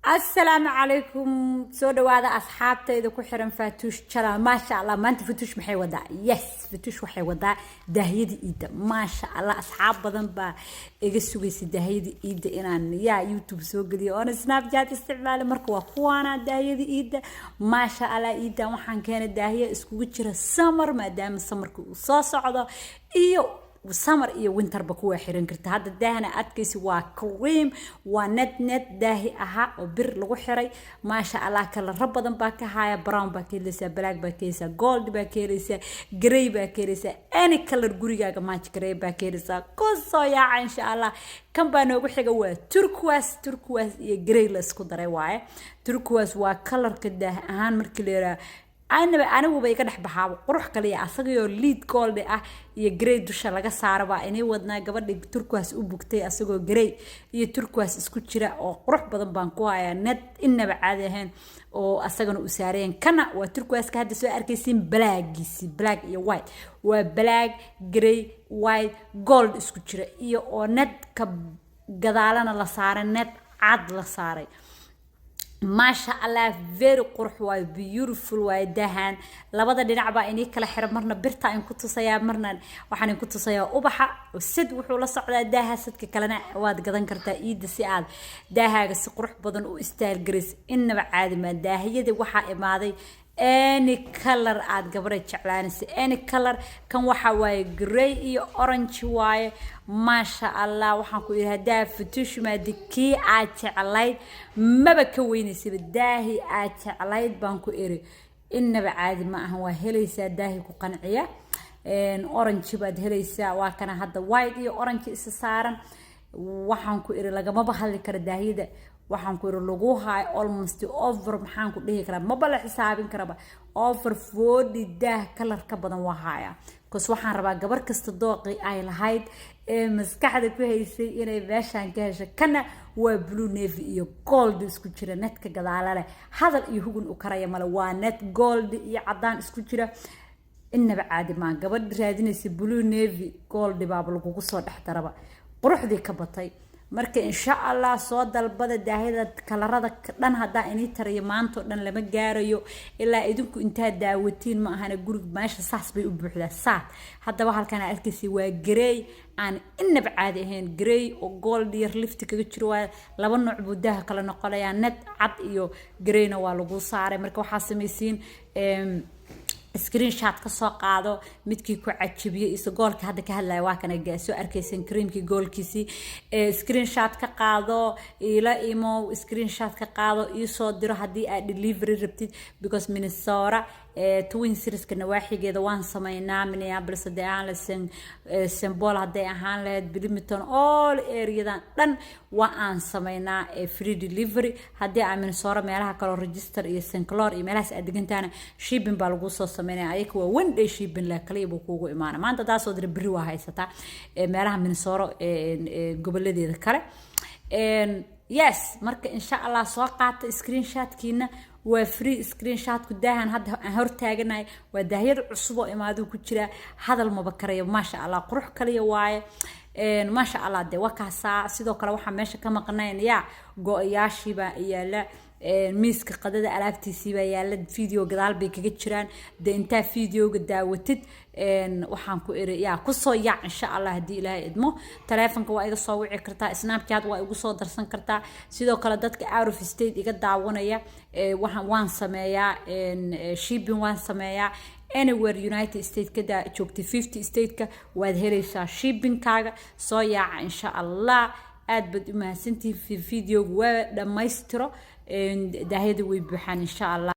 السلام عليكم سودا وهذا أصحابتي إذا كحرم فاتوش ترى ما شاء الله ما أنت فتوش محي ودا يس فتوش وحي ودا دهيدي إيدا ما شاء الله أصحاب بدن با إجسوا جيس دهيدي إيدا إن يا يوتيوب سوقدي أنا سناب جات استعمال مركوا أخوانا دهيدي إيدا ما شاء الله إيدا وحن كانت دهية اسكوتشر السمر ما دام السمر كوصاص عضا إيو وسمر iyo winter ba kuwa xiran karta hadda daahna adkaysi waa cream waa net daahi aha oo bir lagu xiray ma sha Allah kala rab badan ba ka haya brown ba keelisa black ba keelisa gold ba keelisa gray ba keelisa any color gurigaaga match gray ba keelisa koso ya insha Allah kan baa noogu xiga waa turquoise iyo gray la isku daray waaye turquoise waa colorka daah ahaan markii la أنا وبيجي نحب حاول قروح كليه أسقيه lead gold يا grey دوشة لقى صاربا إني ودنا قبل تركواس أبوكتي أسقيه grey يا تركواس سكوتشرا أو قروح بدن بانكوا يا نت إنه بعدهن أو أسقنا أسارين كنا وتركواس كهذا سؤال أركيسين black يا white وبلاك grey white gold سكوتشرا يا أو نت كجدالنا لصار نت عد لصاري ما شاء الله very قرح واي beautiful واي دهان لبدا دينعبا إني كلا حرب مرنا برتا إن كنت صيا مرنا وحن إن كنت صيا أبحا والسد وحول صعدا داها سد كلنا واد قدن كرتا إيد سياد داها قص قرح بدن وإستايل جريس إن بعد ما داهية دي وحا إمادي any color aad gabadha jeclaanaysa any color kan waxa waaye gray iyo orange waaye ma sha Allah waxaan ku yiraahdaa futush maadikii aad jeclayd maba ka weynaysa daahi aad jeclayd baan ku iri inaba caadi ma aha waa helaysaa daahi ku qanciya orange baad helaysaa waa kana hadda white iyo orange is saaran waxaan ku iri lagama bahali karo daahida waxaan ku iri lagu haay almost over maxaan ku dhihi karaa ma bala xisaabin karaba over 40 daah color ka badan waa haaya kus waxaan rabaa gabar kasta dooqi ay lahayd ee maskaxda ku haysay inay meeshan ka hesho kana waa blue navy iyo gold isku jira netka gadaala leh hadal iyo hugun u karaya mala waa net gold iyo cadaan isku jira inaba caadi ma gabadh raadinaysa blue navy gold baab lagu soo dhaxdaraba quruxdii ka batay marka insha Allah soo dalbada daahida kalarada dhan hadaa inii tariyo maanto dhan lama gaarayo ilaa idinku inta daawatiin ma ahana guriga meesha saas bay u buuxdaa saad hadaba halkan arkaysi waa gray aan inaba caadi ahayn gray oo gold yar lift kaga jiro waa laba nooc buu daaha kala noqonaya net cad iyo grayna waa lagu saaray marka waxa sameeyeen screen shot ka soo qaado midkii ku cajibiyo isgoolka hadda ka hadlay waa kana soo arkaysan creamkii goolkiisi screen shot ka qaado ila imo screen shot ka qaado soo diro hadii aad delivery rabtid because Minnesota twin series kana waaxigeeda waan sameeynaa Minneapolis aan la symbol haday ahaan leed Bloomington all area dhan waa aan sameeynaa free delivery hadii aan Minnesota meelaha kale register iyo St. Clair iyo meelahaas aad degantaana shipping baa lagu soo sameynaa ayaka waa one day shipping la kaliya buu kuugu imaana maanta taas oo dir biri waa haysataa meelaha Minnesota goboladeeda kale yes marka insha Allah soo qaata screenshot kiina waa free screenshot ku daahan hadda aan hor taaganay waa daahiyad cusub oo imaado ku jira hadal ma bakarayo ma sha Allah qurux kaliya waaye ما شاء الله ده وكاسا sidoo kale waxa meesha ka maqnaynaya gooyaashiba yaala miiska qadada alaabtiisiiba yaala video gadaal bay kaga jiraan de inta videoga daawatid waxaan ku iri ku soo yaac insha Allah hadii Ilaahay idmo taleefanka waa iga soo wici kartaa Snapchat waa igu soo darsan kartaa sidoo kale dadka out of state iga daawanaya waxaan waan sameeyaa shipping waan sameeyaa anywhere United States kada joogtay 50 state ka waad helaysaa shipping kaaga soo yaac insha Allah aad bad u mahadsantii fi video waa dhamaystiro daahida way buuxaan insha Allah